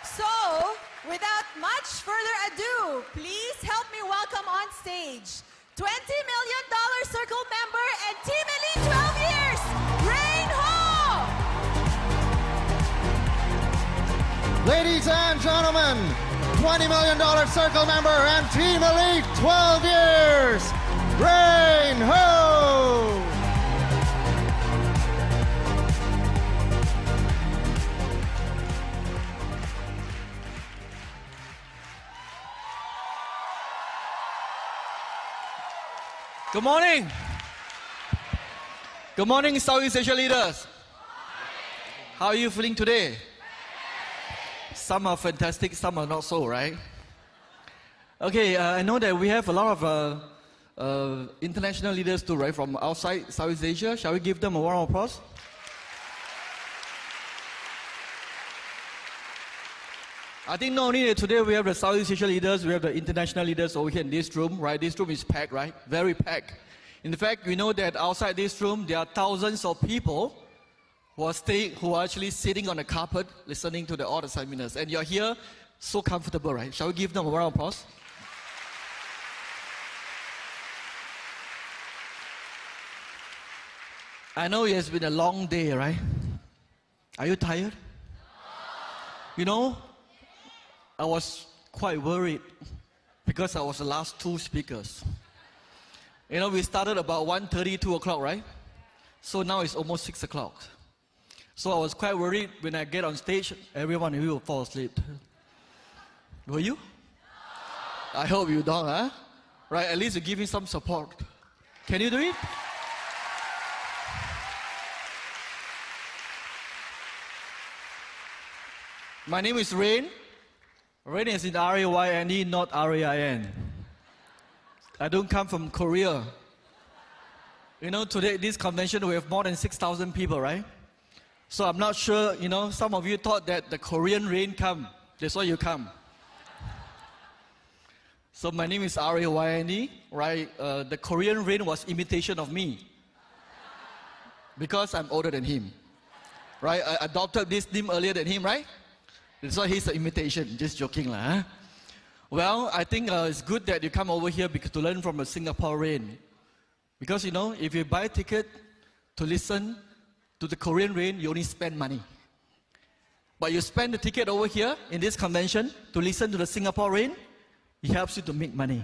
So, without much further ado, please help me welcome on stage $20 million Circle member and Team Elite 12 years, Rayne. Ladies and gentlemen, $20 million Circle member and Team Elite 12 years, Rayne Ho! Good morning. Good morning, Southeast Asia leaders. How are you feeling today? Some are fantastic, some are not so, right? Okay, I know that we have a lot of international leaders too, right, from outside Southeast Asia. Shall we give them a round of applause? I think not only today we have the Southeast Asia leaders, we have the international leaders over here in this room, right? This room is packed, right? Very packed. In fact, we know that outside this room, there are thousands of people who are actually sitting on the carpet listening to all the seminars. And you're here so comfortable, right? Shall we give them a round of applause? I know it has been a long day, right? Are you tired? You know, I was quite worried because I was the last two speakers. You know, we started about 1:30, 2 o'clock, right? So now it's almost 6 o'clock. So I was quite worried when I get on stage, everyone will fall asleep. Were you? I hope you don't, huh? Right, at least you give me some support. Can you do it? My name is Rayne. Rayne is in R-A-Y-N-E, not R-A-I-N. I don't come from Korea. You know, today, this convention, we have more than 6,000 people, right? So I'm not sure, you know, some of you thought that the Korean Rayne come. That's why you come. So my name is R-A-Y-N-E, right? The Korean Rayne was imitation of me. Because I'm older than him. Right? I adopted this name earlier than him, right? That's why he's an imitation. Just joking lah. Huh? Well, I think it's good that you come over here to learn from a Singapore Rayne. Because, you know, if you buy a ticket to listen to the Korean Rayne, you only spend money. But you spend the ticket over here in this convention to listen to the Singapore Rayne, it helps you to make money.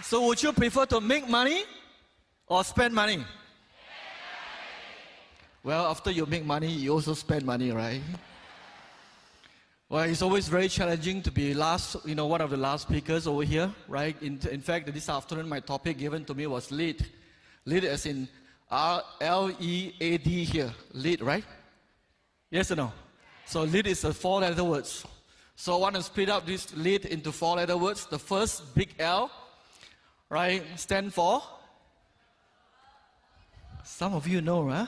So would you prefer to make money or spend money? Well, after you make money, you also spend money, right? Well, it's always very challenging to be last, you know, one of the last speakers over here, right? In fact, this afternoon, my topic given to me was lead. Lead as in L-E-A-D here, lead, right? Yes or no? So lead is a 4-letter words. So I want to split up this lead into 4-letter words. The first, big L, right, stand for? Some of you know, huh?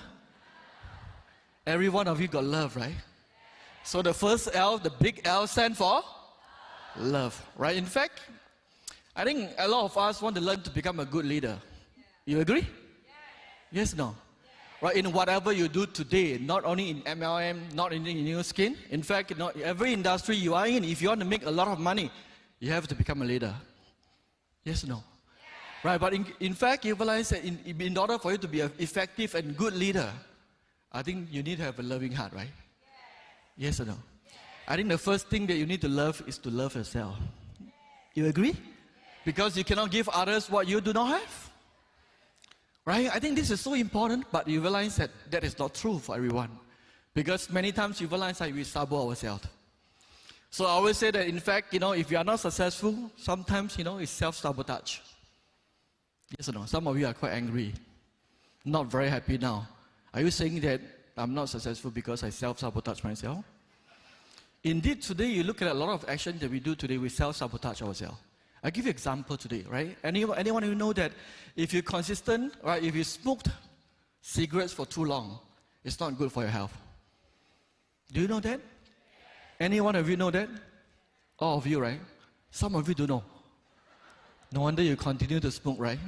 Every one of you got love, right? So the first L, the big L, stand for? Love, right? In fact, I think a lot of us want to learn to become a good leader. You agree? Yes, no? Right, in whatever you do today, not only in MLM, not only in new skin. In fact, you know, every industry you are in, if you want to make a lot of money, you have to become a leader. Yes or no? Right, but in fact, you realize that in order for you to be an effective and good leader, I think you need to have a loving heart, right? Yes or no? I think the first thing that you need to love is to love yourself. You agree? Because you cannot give others what you do not have. Right? I think this is so important, but you realize that that is not true for everyone. Because many times you realize that we sabo ourselves. So I always say that, in fact, you know, if you are not successful, sometimes, you know, it's self-sabotage. Yes or no? Some of you are quite angry. Not very happy now. Are you saying that I'm not successful because I self-sabotage myself? Indeed, today you look at a lot of action that we do today, we self-sabotage ourselves. I'll give you an example today, right? Anyone who know that if you're consistent, right, if you smoked cigarettes for too long, it's not good for your health. Do you know that? Any one of you know that? All of you, right? Some of you don't know. No wonder you continue to smoke, right?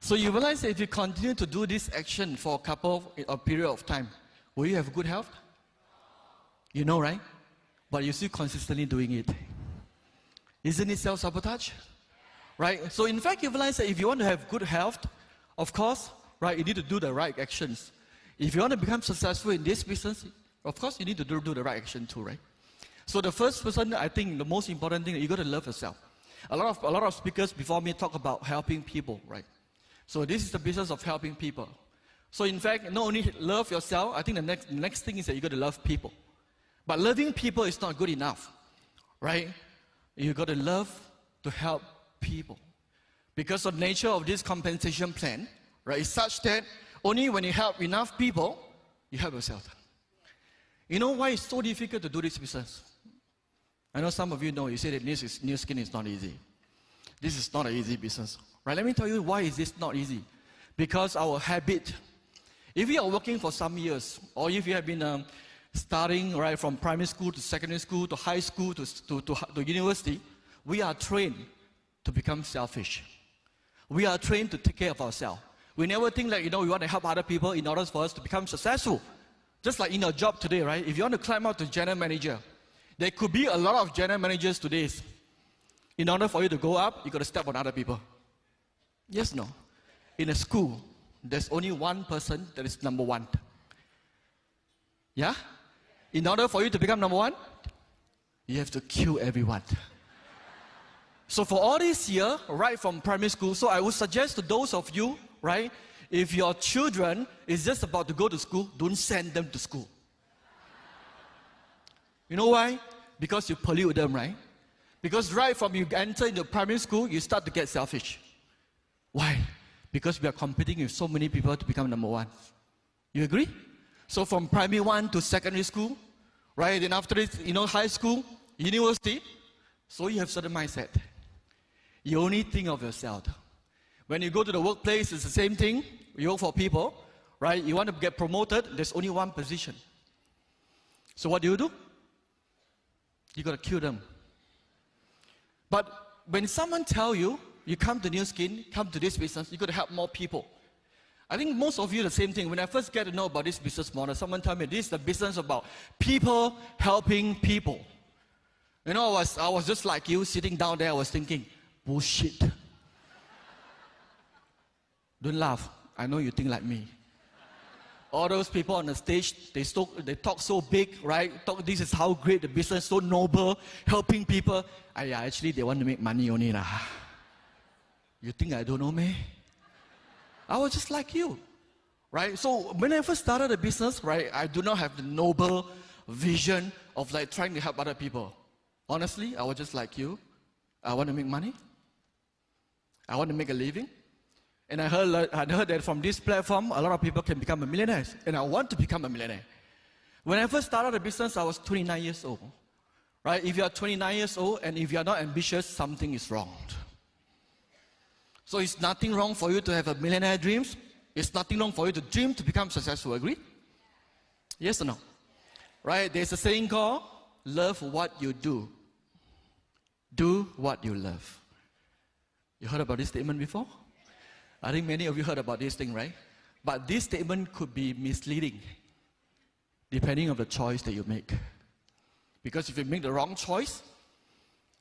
So you realize that if you continue to do this action for a period of time, will you have good health? You know, right? But you're still consistently doing it. Isn't it self-sabotage? Right? So in fact, you realize that if you want to have good health, of course, right, you need to do the right actions. If you want to become successful in this business, of course, you need to do the right action too, right? So the first person, I think the most important thing, you got to love yourself. A lot of speakers before me talk about helping people, right? So this is the business of helping people. So in fact, not only love yourself, I think the next thing is that you got to love people. But loving people is not good enough, right? You got to love to help people. Because the nature of this compensation plan, right, is such that only when you help enough people, you help yourself. You know why it's so difficult to do this business? I know some of you know, you say that new skin is not easy. This is not an easy business. Right? Let me tell you why is this not easy. Because our habit, if you are working for some years, or if you have been starting right from primary school to secondary school to high school to university, we are trained to become selfish. We are trained to take care of ourselves. We never think like, we want to help other people in order for us to become successful. Just like in your job today, right? If you want to climb up to general manager, there could be a lot of general managers today. In order for you to go up, you got to step on other people. Yes, no. In a school, there's only one person that is number one. Yeah? In order for you to become number one, you have to kill everyone. So for all this year, right from primary school, so I would suggest to those of you, right, if your children is just about to go to school, don't send them to school. You know why? Because you pollute them, right? Because right from you enter into primary school, you start to get selfish. Why? Because we are competing with so many people to become number one. You agree? So from primary one to secondary school, right? Then after this, high school, university, so you have certain mindset. You only think of yourself. When you go to the workplace, it's the same thing. You work for people, right? You want to get promoted, there's only one position. So what do? You got to kill them. But when someone tells you, you come to New Skin, come to this business, you got to help more people. I think most of you the same thing. When I first get to know about this business model, someone told me this is the business about people helping people. I was just like you, sitting down there, I was thinking, bullshit. Don't laugh. I know you think like me. All those people on the stage, they talk so big, right? This is how great the business, so noble, helping people. Actually, they want to make money only. You think I don't know me? I was just like you, right? So when I first started the business, right, I do not have the noble vision of like trying to help other people. Honestly, I was just like you. I want to make money. I want to make a living. And I heard that from this platform, a lot of people can become a millionaire. And I want to become a millionaire. When I first started the business, I was 29 years old. Right? If you are 29 years old and if you are not ambitious, something is wrong. So it's nothing wrong for you to have a millionaire dreams. It's nothing wrong for you to dream to become successful. Agree? Yes or no? Right? There's a saying called, love what you do. Do what you love. You heard about this statement before? I think many of you heard about this thing, right? But this statement could be misleading depending on the choice that you make. Because if you make the wrong choice,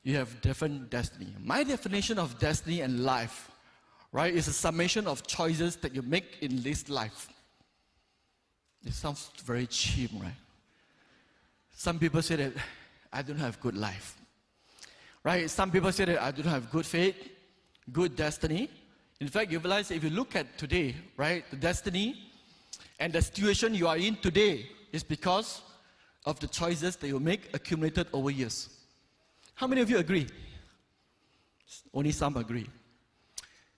you have different destiny. My definition of destiny and life, right, is a summation of choices that you make in this life. It sounds very cheap, right? Some people say that I don't have good life. Right? Some people say that I don't have good faith, good destiny. In fact, you realize if you look at today, right, the destiny and the situation you are in today is because of the choices that you make accumulated over years. How many of you agree? Only some agree.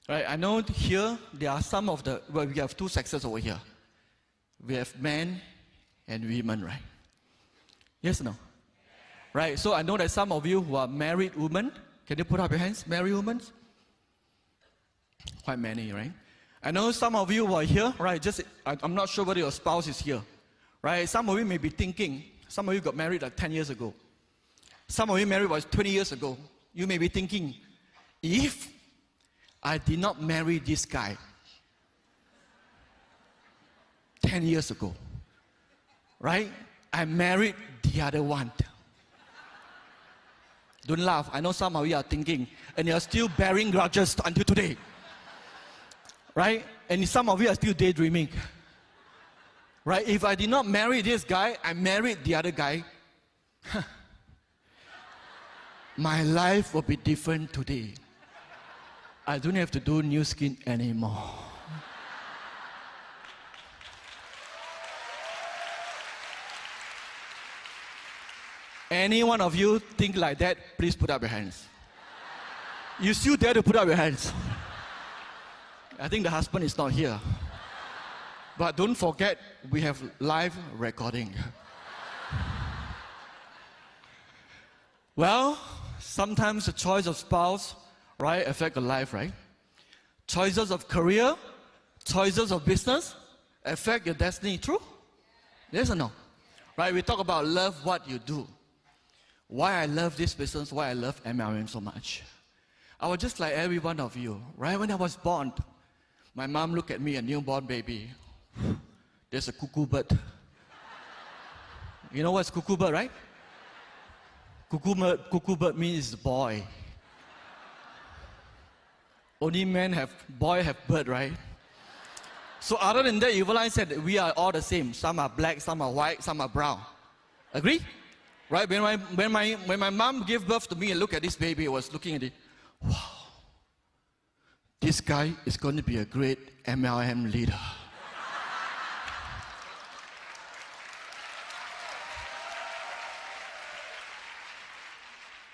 Right? I know here there are some of the, well, we have two sexes over here. We have men and women, right? Yes or no? Right, so I know that some of you who are married women, can you put up your hands? Married women? Quite many, right? I know some of you who are here, right? I'm not sure whether your spouse is here, right? Some of you may be thinking, some of you got married like 10 years ago. Some of you married was 20 years ago. You may be thinking, if I did not marry this guy, 10 years ago, right? I married the other one. Don't laugh. I know some of you are thinking, and you're still bearing grudges until today, right? And some of you are still daydreaming, right? If I did not marry this guy, I married the other guy, my life will be different today. I don't have to do new skin anymore. Any one of you think like that, please put up your hands. You still dare to put up your hands? I think the husband is not here. But don't forget, we have live recording. Well, sometimes the choice of spouse, right, affect the life, right? Choices of career, choices of business affect your destiny, true? Yes or no? Right, we talk about love what you do. Why I love this business, why I love MLM so much. I was just like every one of you, right? When I was born, my mom looked at me, a newborn baby. There's a cuckoo bird. You know what's cuckoo bird, right? Cuckoo bird means boy. Only boy have bird, right? So other than that, you realize that we are all the same. Some are black, some are white, some are brown. Agree? Right? When my mom gave birth to me and looked at this baby, I was looking at it. Wow. This guy is going to be a great MLM leader.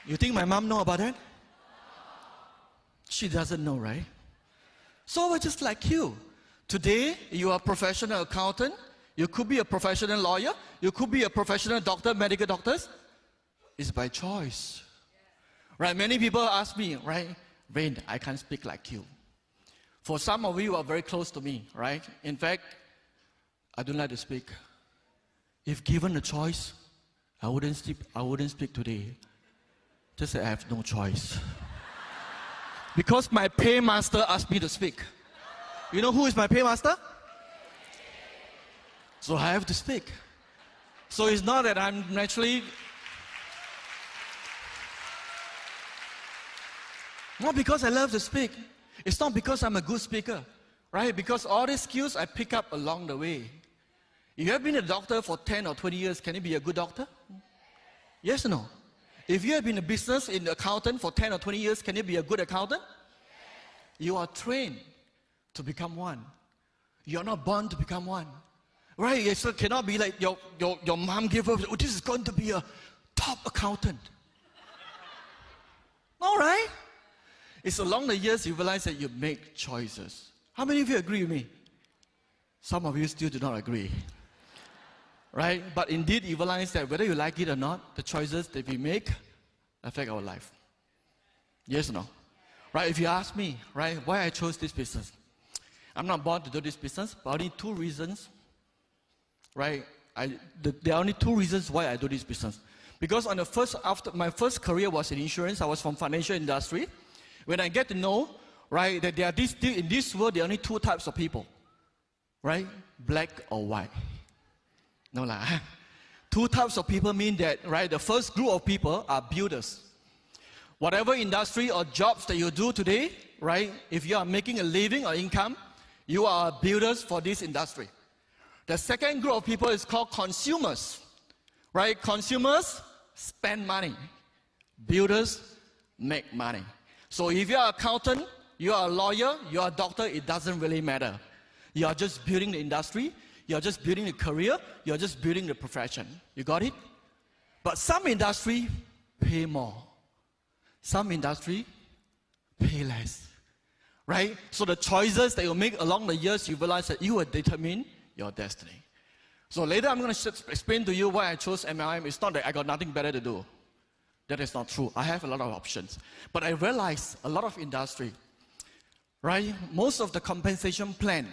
You think my mom know about that? She doesn't know, right? So we're just like you. Today, you are a professional accountant. You could be a professional lawyer. You could be a professional doctor, medical doctors. It's by choice. Right? Many people ask me, right? Rayne, I can't speak like you. For some of you are very close to me, right? In fact, I don't like to speak. If given a choice, I wouldn't speak today. Just say I have no choice. Because my paymaster asked me to speak. You know who is my paymaster? So I have to speak. So it's not that I'm naturally... Not because I love to speak. It's not because I'm a good speaker, right? Because all these skills I pick up along the way. If you have been a doctor for 10 or 20 years, can you be a good doctor? Yes or no? If you have been a business in accountant for 10 or 20 years, can you be a good accountant? You are trained to become one. You're not born to become one. Right? It cannot be like your mom gave birth, oh, this is going to be a top accountant. All right? It's along the years you realize that you make choices. How many of you agree with me? Some of you still do not agree. Right? But indeed, you realize that whether you like it or not, the choices that we make affect our life. Yes or no? Right? If you ask me, right, why I chose this business. I'm not born to do this business, but only two reasons. Right? There are only two reasons why I do this business. Because after my first career was in insurance, I was from financial industry. When I get to know, right, that in this world, there are only two types of people. Right? Black or white. No lah. Two types of people mean that, right, the first group of people are builders. Whatever industry or jobs that you do today, right, if you are making a living or income, you are builders for this industry. The second group of people is called consumers. Right? Consumers spend money. Builders make money. So if you are an accountant, you are a lawyer, you are a doctor, it doesn't really matter. You are just building the industry, you are just building the career, you are just building the profession. You got it? But some industry pay more. Some industry pay less. Right? So the choices that you make along the years, you realize that you will determine your destiny. So later I'm going to explain to you why I chose MLM. It's not that I got nothing better to do. That is not true. I have a lot of options. But I realize a lot of industry, right? Most of the compensation plan,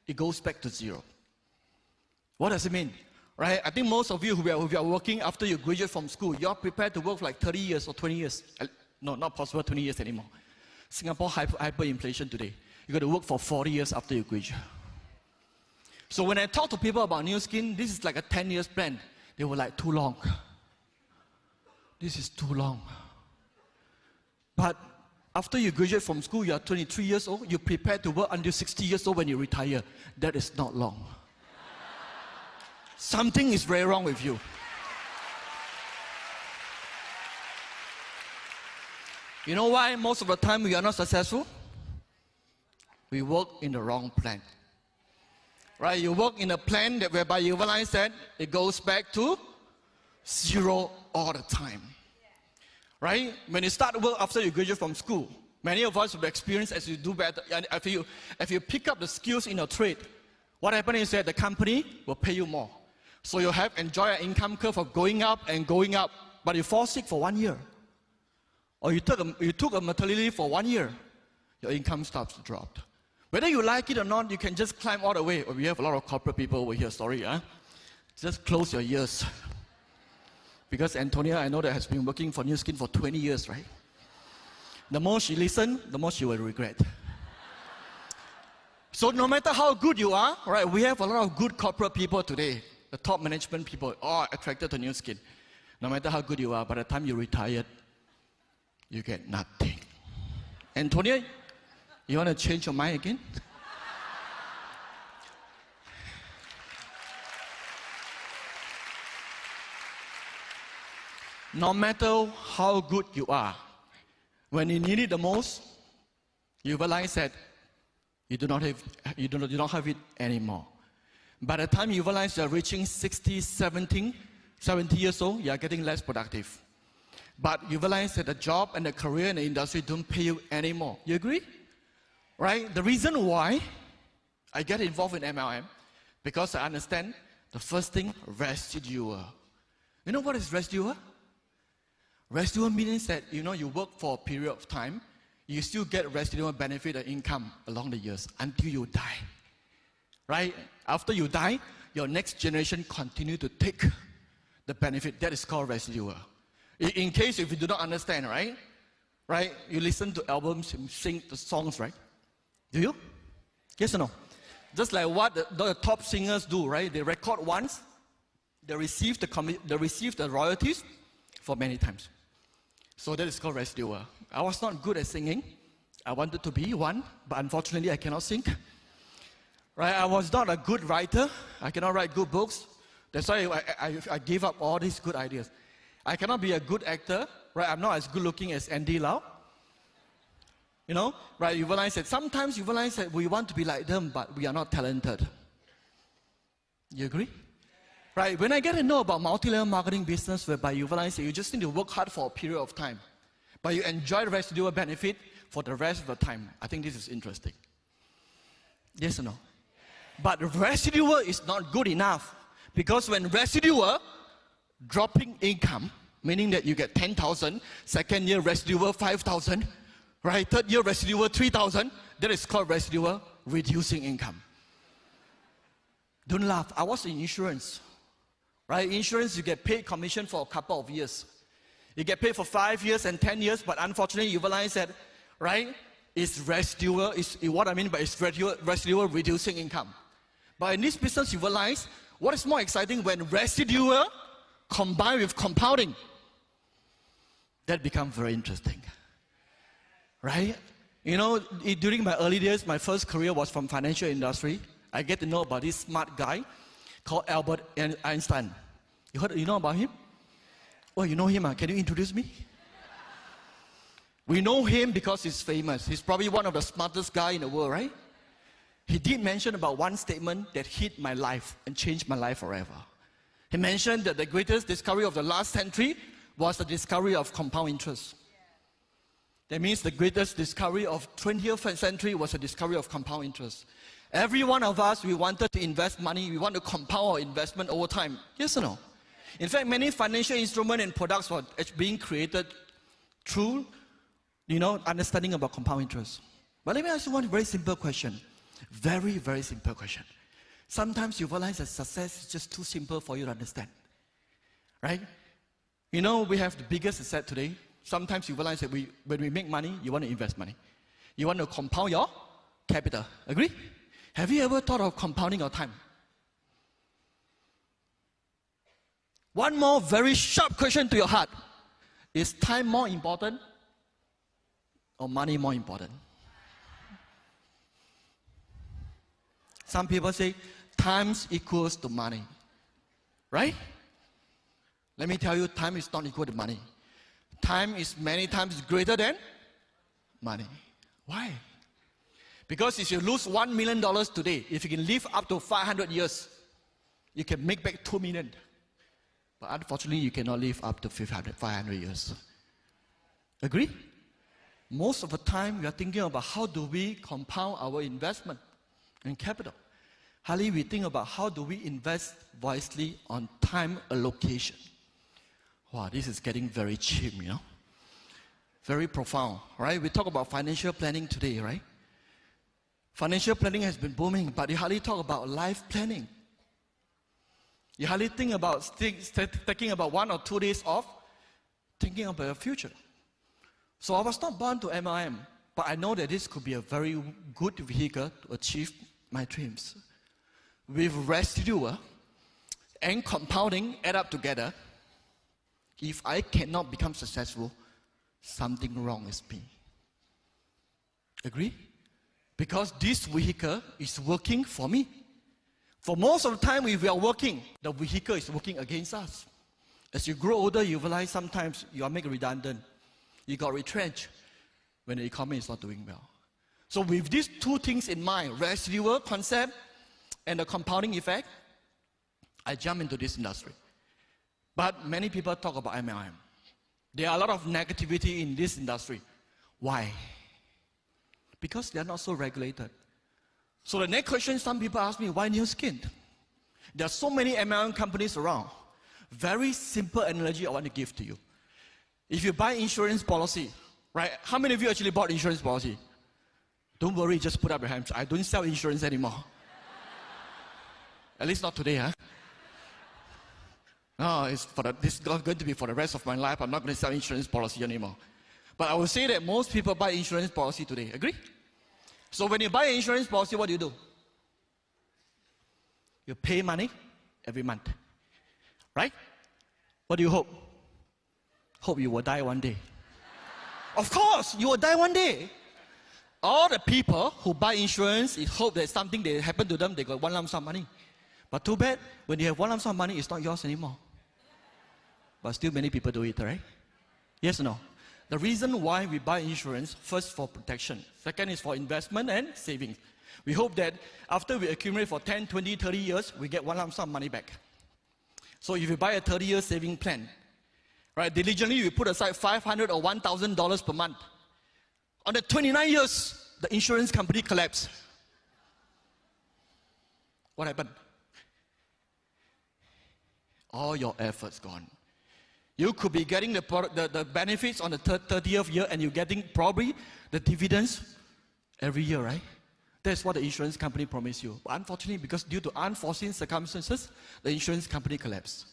it goes back to zero. What does it mean? Right? I think most of you who are working after you graduate from school, you're prepared to work for like 30 years or 20 years. No, not possible 20 years anymore. Singapore hyperinflation today. You got to work for 40 years after you graduate. So when I talk to people about New Skin, this is like a 10 years plan. They were like, too long. This is too long. But after you graduate from school, you are 23 years old, you prepare to work until 60 years old when you retire. That is not long. Something is very wrong with you. You know why most of the time we are not successful? We work in the wrong plan. Right? You work in a plan that whereby you realize that it goes back to zero all the time. Right? When you start work after you graduate from school, many of us have experienced as you do better, and if you pick up the skills in your trade, what happens is that the company will pay you more. So you have enjoy an income curve of going up and going up, but you fall sick for 1 year. Or you took a maternity leave for 1 year, your income starts to drop. Whether you like it or not, you can just climb all the way. Oh, we have a lot of corporate people over here, sorry. Just close your ears. Because Antonia, I know that has been working for New Skin for 20 years, right? The more she listens, the more she will regret. So no matter how good you are, right, we have a lot of good corporate people today. The top management people are attracted to New Skin. No matter how good you are, by the time you retire, you get nothing. Antonia, you want to change your mind again? No matter how good you are, when you need it the most, you realize that you don't have it anymore. By the time you realize you're reaching 60, 70 years old, you are getting less productive. But you realize that the job and the career and the industry don't pay you anymore. You agree? Right? The reason why I get involved in MLM, because I understand the first thing, residual. You know what is residual? Residual means that you work for a period of time, you still get residual benefit and income along the years until you die. Right? After you die, your next generation continue to take the benefit. That is called residual. In case if you do not understand, right? Right? You listen to albums, you sing the songs, right? Do you? Yes or no? Just like what the top singers do, right? They record once, they receive the royalties for many times. So that is called residual. I was not good at singing. I wanted to be one, but unfortunately I cannot sing. Right? I was not a good writer. I cannot write good books. That's why I gave up all these good ideas. I cannot be a good actor. Right? I'm not as good looking as Andy Lau. Right? You realize that sometimes you realize that we want to be like them, but we are not talented. You agree? Right? When I get to know about multi-level marketing business, whereby you realize that you just need to work hard for a period of time, but you enjoy the residual benefit for the rest of the time. I think this is interesting. Yes or no? But residual is not good enough, because when residual dropping income, meaning that you get 10,000, second year residual 5,000, right? Third year residual 3,000, that is called residual reducing income. Don't laugh. I was in insurance. Right? Insurance, you get paid commission for a couple of years. You get paid for 5 years and 10 years, but unfortunately you realize that, right, it's residual, what I mean by it's residual reducing income. But in this business, you realize what is more exciting when residual combined with compounding. That becomes very interesting. Right? During my early days, my first career was from financial industry. I get to know about this smart guy called Albert Einstein. You know about him? Oh, you know him? Can you introduce me? We know him because he's famous. He's probably one of the smartest guys in the world, right? He did mention about one statement that hit my life and changed my life forever. He mentioned that the greatest discovery of the last century was the discovery of compound interest. That means the greatest discovery of 20th century was the discovery of compound interest. Every one of us, we wanted to invest money. We want to compound our investment over time. Yes or no? In fact, many financial instruments and products were being created through, understanding about compound interest. But let me ask you one very simple question. Very, very simple question. Sometimes you realize that success is just too simple for you to understand. Right? We have the biggest asset today. Sometimes you realize that when we make money, you want to invest money. You want to compound your capital. Agree? Have you ever thought of compounding your time? One more very sharp question to your heart. Is time more important or money more important? Some people say time equals to money, right? Let me tell you, time is not equal to money. Time is many times greater than money. Why? Because if you lose $1 million today, if you can live up to 500 years, you can make back $2 million. But unfortunately, you cannot live up to 500 years. Agree? Most of the time, we are thinking about how do we compound our investment and capital. Hardly we think about how do we invest wisely on time allocation. Wow, this is getting very cheap, you know. Very profound, right? We talk about financial planning today, right? Financial planning has been booming, but you hardly talk about life planning. You hardly think about taking about 1 or 2 days off, thinking about your future. So I was not born to MLM, but I know that this could be a very good vehicle to achieve my dreams. With residual and compounding add up together, if I cannot become successful, something wrong with me. Agree? Because this vehicle is working for me. For most of the time, if we are working, the vehicle is working against us. As you grow older, you realize sometimes you are made redundant. You got retrenched when the economy is not doing well. So with these two things in mind, residual concept and the compounding effect, I jump into this industry. But many people talk about MLM. There are a lot of negativity in this industry. Why? Because they are not so regulated. So the next question, some people ask me, why New Skin? There are so many MLM companies around. Very simple analogy I want to give to you. If you buy insurance policy, right? How many of you actually bought insurance policy? Don't worry, just put up your hands. I don't sell insurance anymore. At least not today, huh? No, this is going to be for the rest of my life. I'm not going to sell insurance policy anymore. But I will say that most people buy insurance policy today. Agree? So when you buy an insurance policy, what do? You pay money every month. Right? What do you hope? Hope you will die one day. Of course, you will die one day. All the people who buy insurance hope that something that happened to them, they got one lump sum money. But too bad, when you have one lump sum money, it's not yours anymore. But still many people do it, right? Yes or no? The reason why we buy insurance, first for protection. Second is for investment and savings. We hope that after we accumulate for 10, 20, 30 years, we get one lump sum money back. So if you buy a 30-year saving plan, right, diligently you put aside $500 or $1,000 per month. On the 29 years, the insurance company collapsed. What happened? All your efforts gone. You could be getting the benefits on the 30th year, and you're getting probably the dividends every year, right? That's what the insurance company promised you. But unfortunately, because due to unforeseen circumstances, the insurance company collapsed.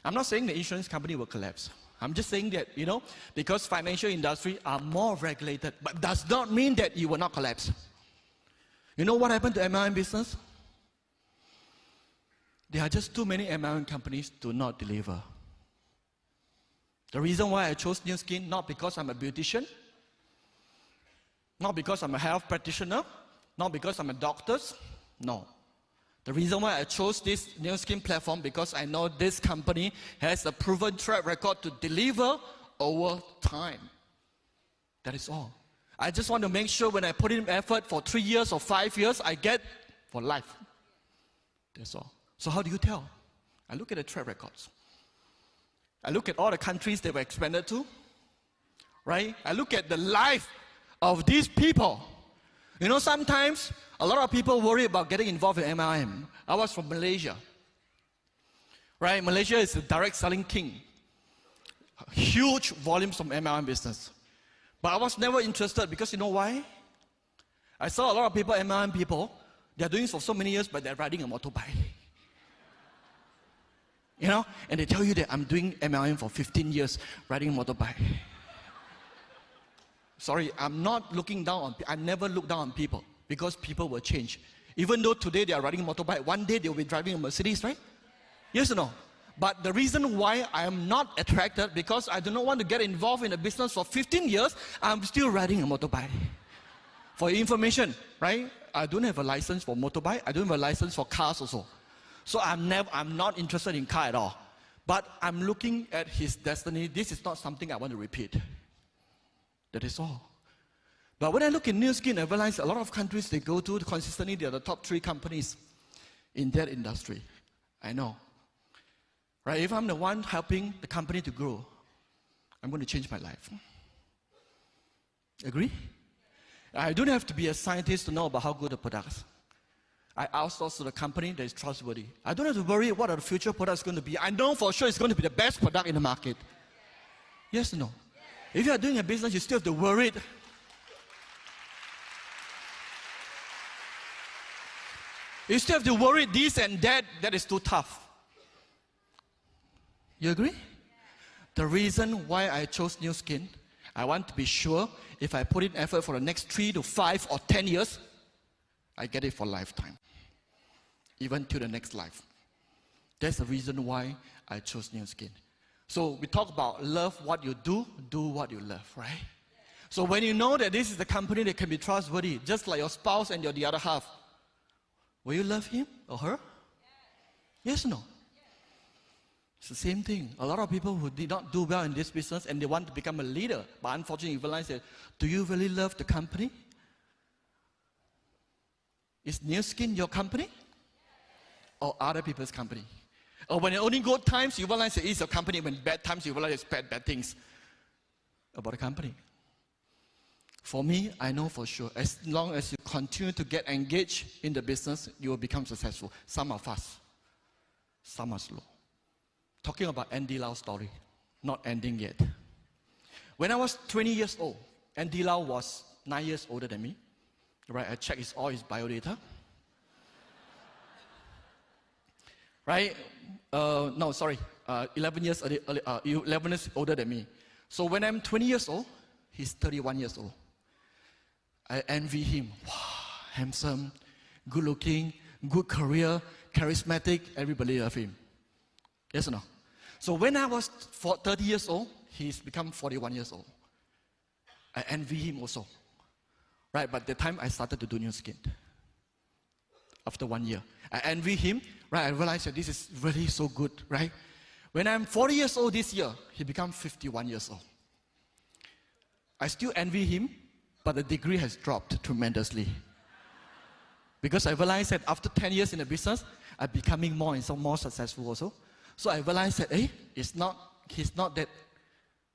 I'm not saying the insurance company will collapse. I'm just saying that, you know, because financial industry are more regulated, but does not mean that you will not collapse. You know what happened to MLM business? There are just too many MLM companies to not deliver. The reason why I chose New Skin, not because I'm a beautician, not because I'm a health practitioner, not because I'm a doctor, no. The reason why I chose this New Skin platform, because I know this company has a proven track record to deliver over time. That is all. I just want to make sure when I put in effort for 3 years or 5 years, I get for life. That's all. So how do you tell? I look at the track records. I look at all the countries they were expanded to, right? I look at the life of these people. You know, sometimes a lot of people worry about getting involved in MLM. I was from Malaysia, right? Malaysia is the direct selling king. Huge volumes from MLM business. But I was never interested because you know why? I saw a lot of people, MLM people, they're doing it for so many years, but they're riding a motorbike. You know, and they tell you that I'm doing MLM for 15 years, riding a motorbike. Sorry, I'm not looking down on, I never look down on people because people will change. Even though today they are riding a motorbike, one day they will be driving a Mercedes, right? Yes or no? But the reason why I am not attracted, because I do not want to get involved in a business for 15 years, I'm still riding a motorbike. For your information, right? I don't have a license for motorbike. I don't have a license for cars also. So I'm not interested in car at all. But I'm looking at his destiny. This is not something I want to repeat. That is all. But when I look in New Skin, I realize a lot of countries they go to consistently, they are the top 3 companies in that industry. I know. Right? If I'm the one helping the company to grow, I'm going to change my life. Agree? I don't have to be a scientist to know about how good the products. I outsource to the company that is trustworthy. I don't have to worry what are the future products going to be. I know for sure it's going to be the best product in the market. Yes or no? If you are doing a business, you still have to worry. You still have to worry this and that. That is too tough. You agree? The reason why I chose New Skin, I want to be sure if I put in effort for the next 3 to 5 or 10 years, I get it for lifetime. Even to the next life. That's the reason why I chose New Skin. So we talk about love what you do what you love, right? So when you know that this is the company that can be trustworthy, just like your spouse and the other half, will you love him or her? Yes or no? It's the same thing. A lot of people who did not do well in this business and they want to become a leader, but unfortunately you realize that, do you really love the company? Is New Skin your company? Or other people's company? Or when only good times, you realize it is your company. When bad times, you realize it's bad things about the company. For me, I know for sure, as long as you continue to get engaged in the business, you will become successful. Some are fast, some are slow. Talking about Andy Lau's story, not ending yet. When I was 20 years old, Andy Lau was 9 years older than me. Right, I checked all his biodata. Right? 11 years older than me. So when I'm 20 years old, he's 31 years old. I envy him. Wow, handsome, good looking, good career, charismatic, everybody loves him. Yes or no? So when I was 30 years old, he's become 41 years old. I envy him also. Right, but the time I started to do New Skin. After 1 year. I envy him, right? I realized that this is really so good, right? When I'm 40 years old this year, he became 51 years old. I still envy him, but the degree has dropped tremendously. Because I realized that after 10 years in the business, I'm becoming more and so more successful also. So I realized that, he's not that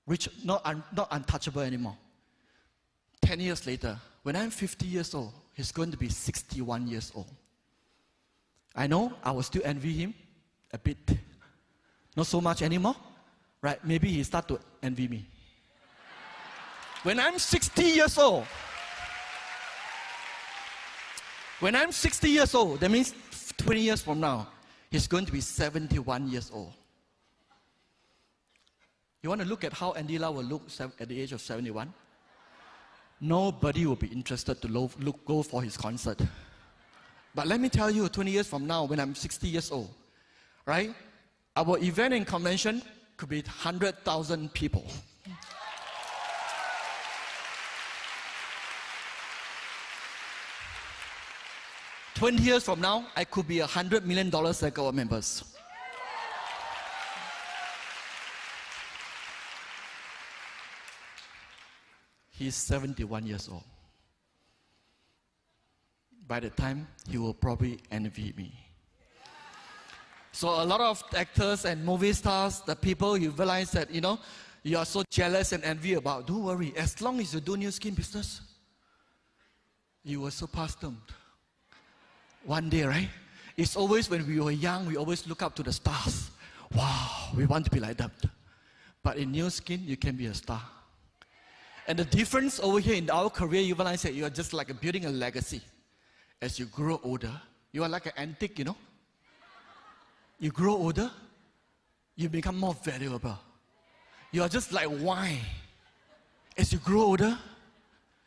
rich, not untouchable anymore. 10 years later, when I'm 50 years old, he's going to be 61 years old. I know I will still envy him a bit. Not so much anymore, right? Maybe he start to envy me. When I'm 60 years old, that means 20 years from now, he's going to be 71 years old. You want to look at how Andy Lau will look at the age of 71? Nobody will be interested to go for his concert. But let me tell you, 20 years from now, when I'm 60 years old, right? Our event and convention could be 100,000 people. "20 years from now, I could be $100 million circle of members. He's 71 years old. By the time, he will probably envy me. So a lot of actors and movie stars, the people you realize that, you are so jealous and envy about, don't worry, as long as you do New Skin business, you will surpass them. One day, right? It's always when we were young, we always look up to the stars. Wow, we want to be like them. But in New Skin, you can be a star. And the difference over here in our career, you realize that you are just like building a legacy. As you grow older, you are like an antique, You grow older, you become more valuable. You are just like wine. As you grow older,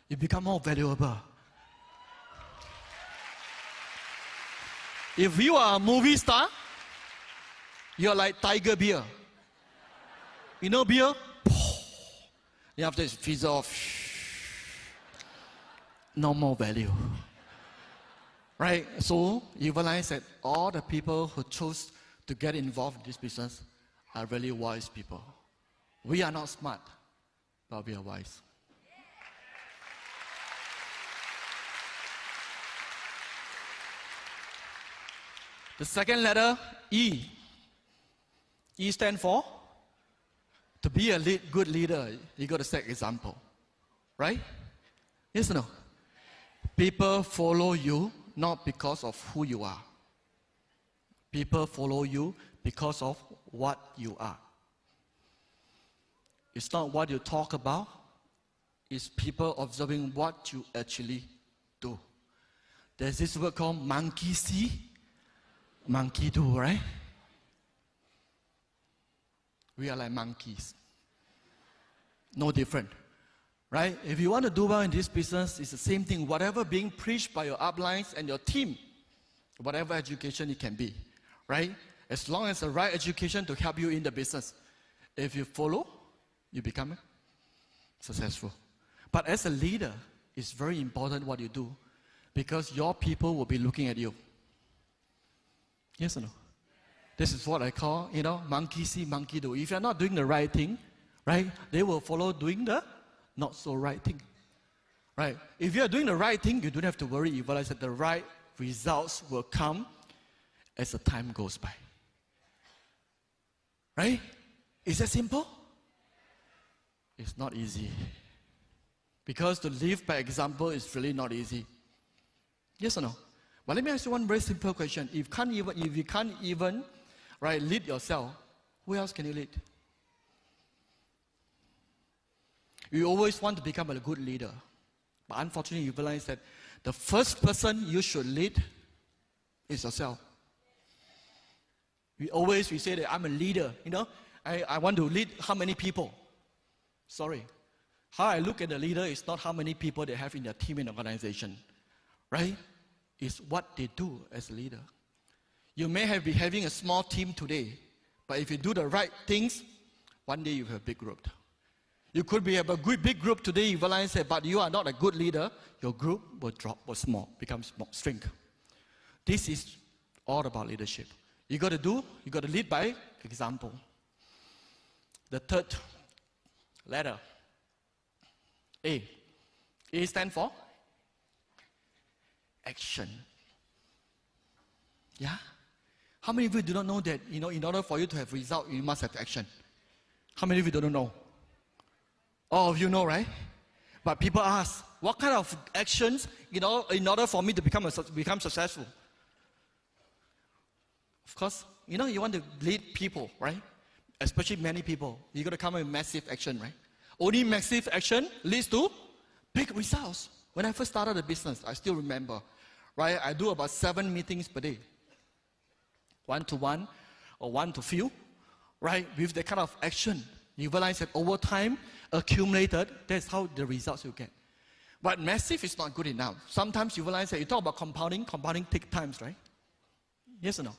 you become more valuable. If you are a movie star, You're like tiger beer. You know beer? Then after it fizzes off. No more value. Right? So you realize that all the people who chose to get involved in this business are really wise people. We are not smart, but we are wise. The second letter, E. E stands for, to be a good leader, you got to set example. Right? Yes or no? People follow you not because of who you are. People follow you because of what you are. It's not what you talk about. It's people observing what you actually do. There's this word called monkey see, monkey do, right? We are like monkeys. No different. Right? If you want to do well in this business, it's the same thing. Whatever being preached by your uplines and your team, whatever education it can be. Right? As long as the right education to help you in the business. If you follow, you become successful. But as a leader, it's very important what you do because your people will be looking at you. Yes or no? This is what I call, monkey see, monkey do. If you're not doing the right thing, right, they will follow doing the not so right thing. Right? If you're doing the right thing, you don't have to worry. You realize that the right results will come as the time goes by. Right? Is that simple? It's not easy. Because to live by example is really not easy. Yes or no? But let me ask you one very simple question. If you can't even right, lead yourself, who else can you lead? You always want to become a good leader. But unfortunately, you realize that the first person you should lead is yourself. We say that I'm a leader. I want to lead how many people? Sorry. How I look at the leader is not how many people they have in their team and organization. Right? It's what they do as a leader. You may be having a small team today, but if you do the right things, one day you have a big group. You could have a big group today, you realize that, but you are not a good leader, your group will drop, become small, shrink. This is all about leadership. You got to lead by example. The third letter, A. A stands for action. Yeah? How many of you do not know that, in order for you to have result, you must have action? How many of you don't know? All of you know, right? But people ask, what kind of actions, in order for me to become successful? Of course, you want to lead people, right? Especially many people. You got to come up with massive action, right? Only massive action leads to big results. When I first started the business, I still remember, right? I do about 7 meetings per day. One-to-one or one-to-few, right? With that kind of action, you realize that over time, accumulated, that's how the results you get. But massive is not good enough. Sometimes you realize that you talk about compounding takes time, right? Yes or no?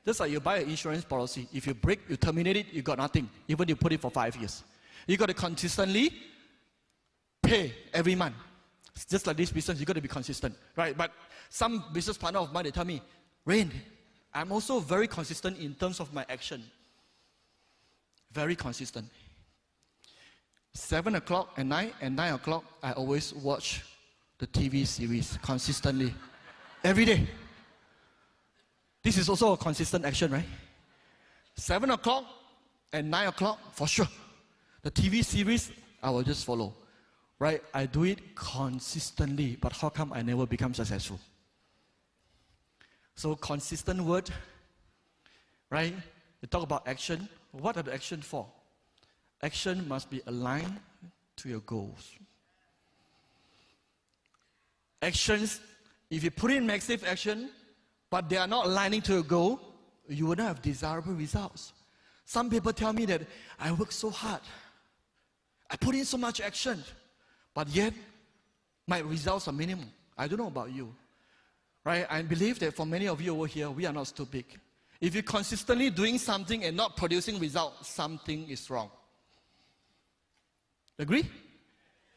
Just like you buy an insurance policy. If you break, you terminate it, you got nothing. Even you put it for 5 years. You got to consistently pay every month. It's just like this business, you got to be consistent, right? But some business partner of mine, they tell me, Rayne, I'm also very consistent in terms of my action. Very consistent. 7 o'clock at night and 9 o'clock, I always watch the TV series consistently. Every day. This is also a consistent action, right? 7 o'clock and 9 o'clock, for sure. The TV series, I will just follow. Right? I do it consistently, but how come I never become successful? So consistent word, right? You talk about action. What are the action for? Action must be aligned to your goals. Actions, if you put in massive action, but they are not aligning to your goal, you will not have desirable results. Some people tell me that I work so hard. I put in so much action, but yet my results are minimal. I don't know about you. Right? I believe that for many of you over here, we are not too big. If you're consistently doing something and not producing results, something is wrong. Agree?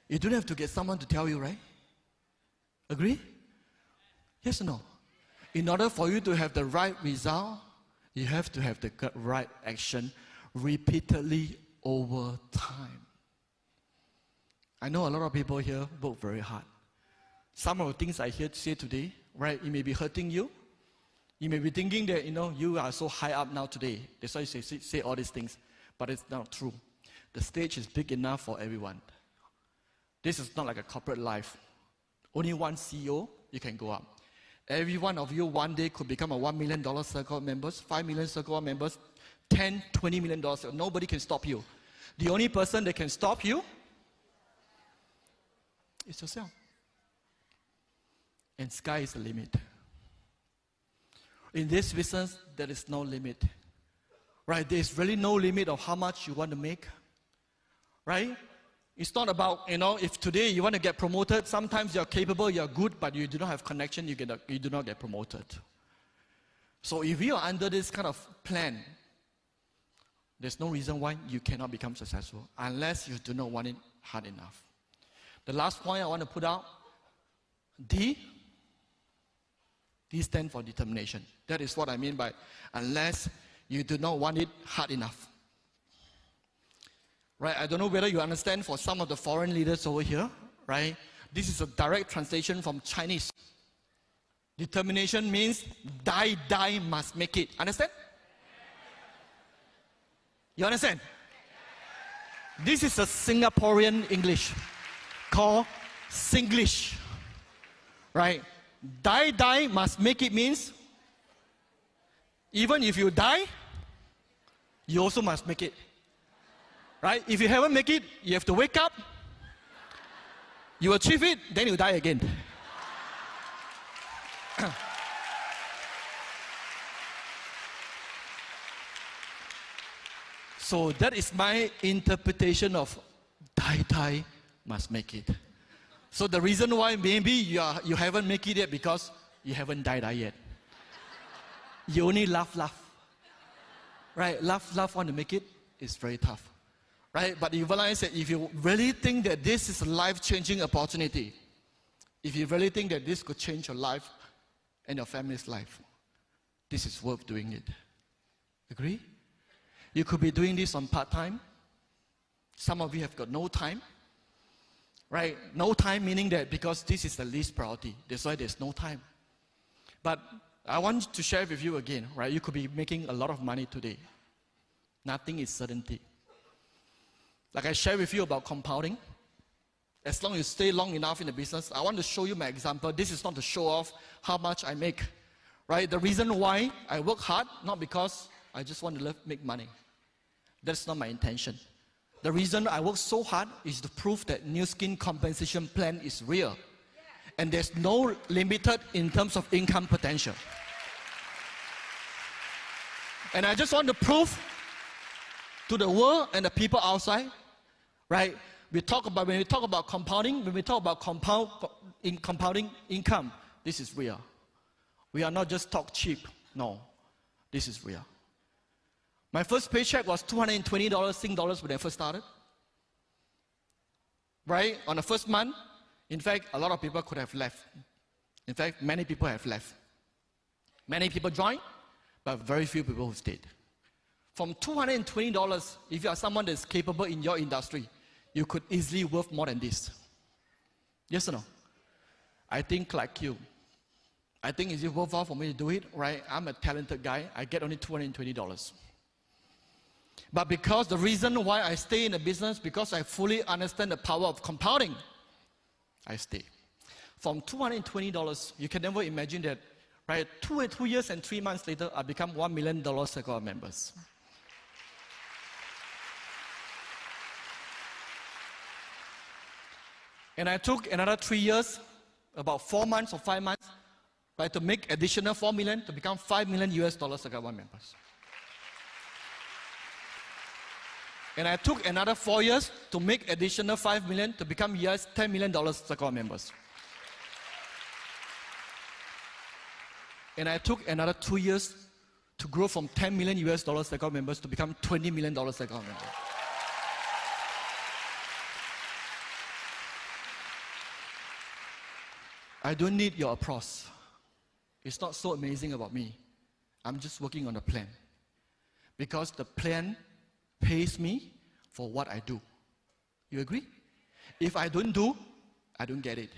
You don't have to get someone to tell you, right? Agree? Yes or no? In order for you to have the right result, you have to have the right action repeatedly over time. I know a lot of people here work very hard. Some of the things I hear say today, right, it may be hurting you. You may be thinking that, you are so high up now today. That's why you say all these things. But it's not true. The stage is big enough for everyone. This is not like a corporate life. Only one CEO, you can go up. Every one of you one day could become a $1 million circle members, 5 million circle members, 10, $20 million. Nobody can stop you. The only person that can stop you is yourself. And sky is the limit. In this business, there is no limit. Right? There is really no limit of how much you want to make. Right? It's not about, if today you want to get promoted, sometimes you're capable, you're good, but you do not have connection, you do not get promoted. So if you are under this kind of plan, there's no reason why you cannot become successful unless you do not want it hard enough. The last point I want to put out, D stands for determination. That is what I mean by unless you do not want it hard enough. Right? I don't know whether you understand for some of the foreign leaders over here, right? This is a direct translation from Chinese. Determination means die must make it. Understand? You understand? This is a Singaporean English called Singlish. Right? Die must make it means even if you die, you also must make it. Right? If you haven't make it, you have to wake up, you achieve it, then you die again. So that is my interpretation of die must make it. So the reason why maybe you haven't make it yet because you haven't died yet. You only laugh. Right? Laugh want to make it is very tough. Right? But you realize that if you really think that this is a life-changing opportunity, if you really think that this could change your life and your family's life, this is worth doing it. Agree? You could be doing this on part-time. Some of you have got no time. Right? No time meaning that because this is the least priority. That's why there's no time. But I want to share with you again, right? You could be making a lot of money today. Nothing is certainty. Like I shared with you about compounding. As long as you stay long enough in the business, I want to show you my example. This is not to show off how much I make. Right? The reason why I work hard, not because I just want to make money. That's not my intention. The reason I work so hard is to prove that New Skin compensation plan is real. And there's no limited in terms of income potential. And I just want to prove to the world and the people outside, right? When we talk about compounding, when we talk about compounding income, this is real. We are not just talk cheap. No, this is real. My first paycheck was $220 Sing dollars when I first started. Right? On the first month, in fact, a lot of people could have left. In fact, many people have left. Many people joined, but very few people who stayed. From $220, if you are someone that's capable in your industry, you could easily worth more than this. Yes or no? I think like you. I think is it worthwhile for me to do it? Right? I'm a talented guy. I get only $220. But because the reason why I stay in the business, because I fully understand the power of compounding, I stay. From $220, you can never imagine that, right? 2 years and 3 months later, I become $1 million circle of members. And I took another 3 years, about 4 months or 5 months, right, to make additional $4 million to become $5 million circle of members. And I took another 4 years to make additional $5 million to become $10 million circle of members. And I took another 2 years to grow from 10 million US dollars account members to become 20 million dollars account members. I don't need your applause. It's not so amazing about me. I'm just working on a plan. Because the plan pays me for what I do. You agree? If I don't do, I don't get it.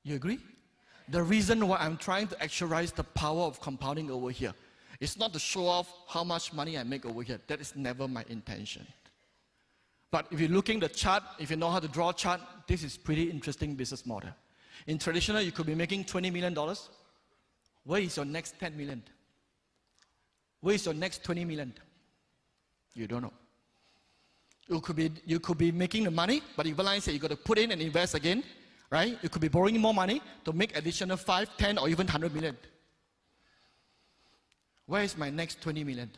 You agree? The reason why I'm trying to actualize the power of compounding over here is not to show off how much money I make over here. That is never my intention. But if you're looking at the chart, if you know how to draw a chart, this is pretty interesting business model. In traditional, you could be making $20 million. Where is your next 10 million? Where is your next 20 million? You don't know. You could be making the money, but you realize that you got to put in and invest again, right? You could be borrowing more money to make additional 5, 10, or even 100 million. Where is my next 20 million?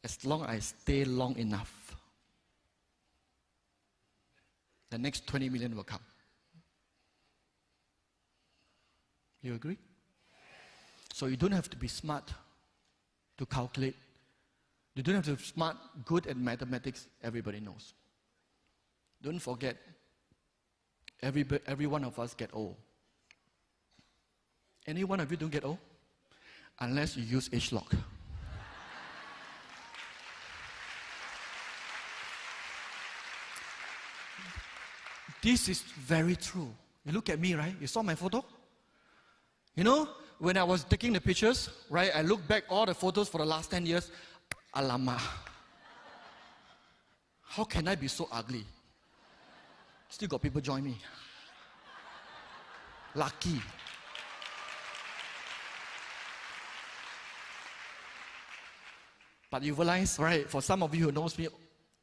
As long as I stay long enough, the next 20 million will come. You agree? So you don't have to be smart to calculate. You don't have to be smart, good at mathematics, everybody knows. Don't forget, every one of us get old. Any one of you don't get old? Unless you use age lock. This is very true. You look at me, right? You saw my photo? You know, when I was taking the pictures, right, I look back all the photos for the last 10 years. Alamak. How can I be so ugly? Still got people join me. Lucky. But you realize, right, for some of you who knows me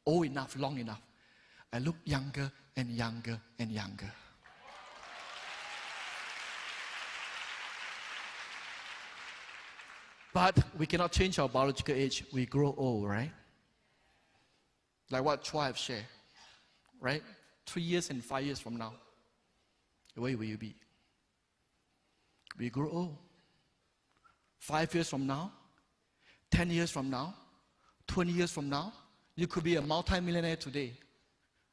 old enough, long enough, I look younger and younger and younger. But we cannot change our biological age. We grow old, right? Like what Chua have shared, right? 3 years and 5 years from now, where will you be? We grow old. 5 years from now, 10 years from now, 20 years from now, you could be a multi-millionaire today,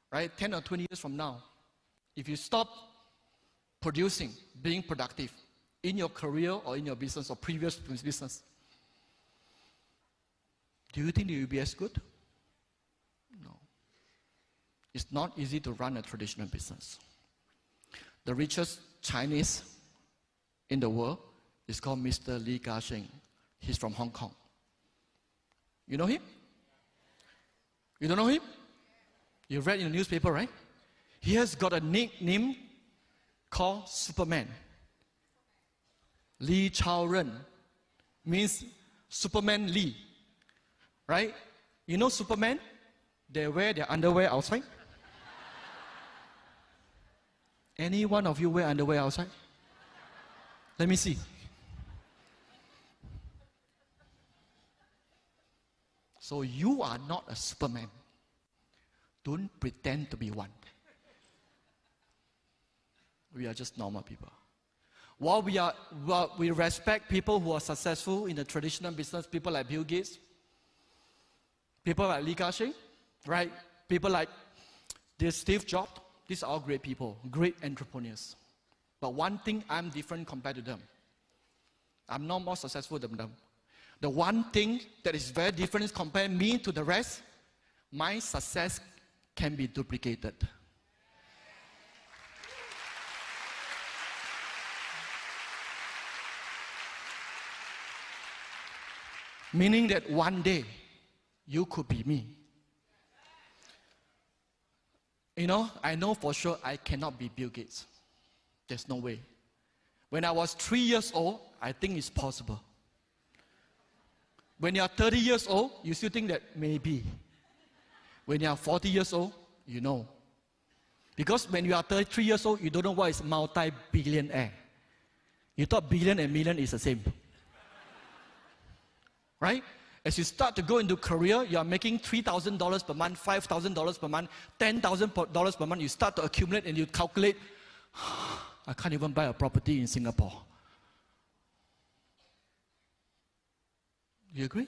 right? 10 or 20 years from now, if you stop producing, being productive in your career or in your business or previous business, do you think you will be as good? No. It's not easy to run a traditional business. The richest Chinese in the world is called Mr. Li Ka-shing. He's from Hong Kong. You know him? You don't know him? You read in the newspaper, right? He has got a nickname called Superman. Li Chao Ren means Superman Li. Right? You know Superman? They wear their underwear outside. Any one of you wear underwear outside? Let me see. So you are not a Superman. Don't pretend to be one. We are just normal people. While we respect people who are successful in the traditional business, people like Bill Gates, people like Li Ka-shing, right? People like this Steve Jobs, these are all great people, great entrepreneurs. But one thing I'm different compared to them. I'm not more successful than them. The one thing that is very different is compare me to the rest, my success can be duplicated. Meaning that one day, you could be me. You know, I know for sure I cannot be Bill Gates. There's no way. When I was 3 years old, I think it's possible. When you're 30 years old, you still think that maybe. When you're 40 years old, you know. Because when you are 33 years old, you don't know what is multi-billionaire. You thought billion and million is the same. Right? As you start to go into career, you are making $3,000 per month, $5,000 per month, $10,000 per month. You start to accumulate and you calculate, I can't even buy a property in Singapore. You agree?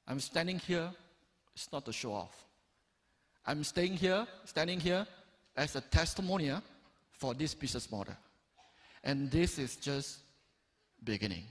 I'm standing here, it's not to show off. I'm standing here as a testimonial for this business model. And this is just beginning.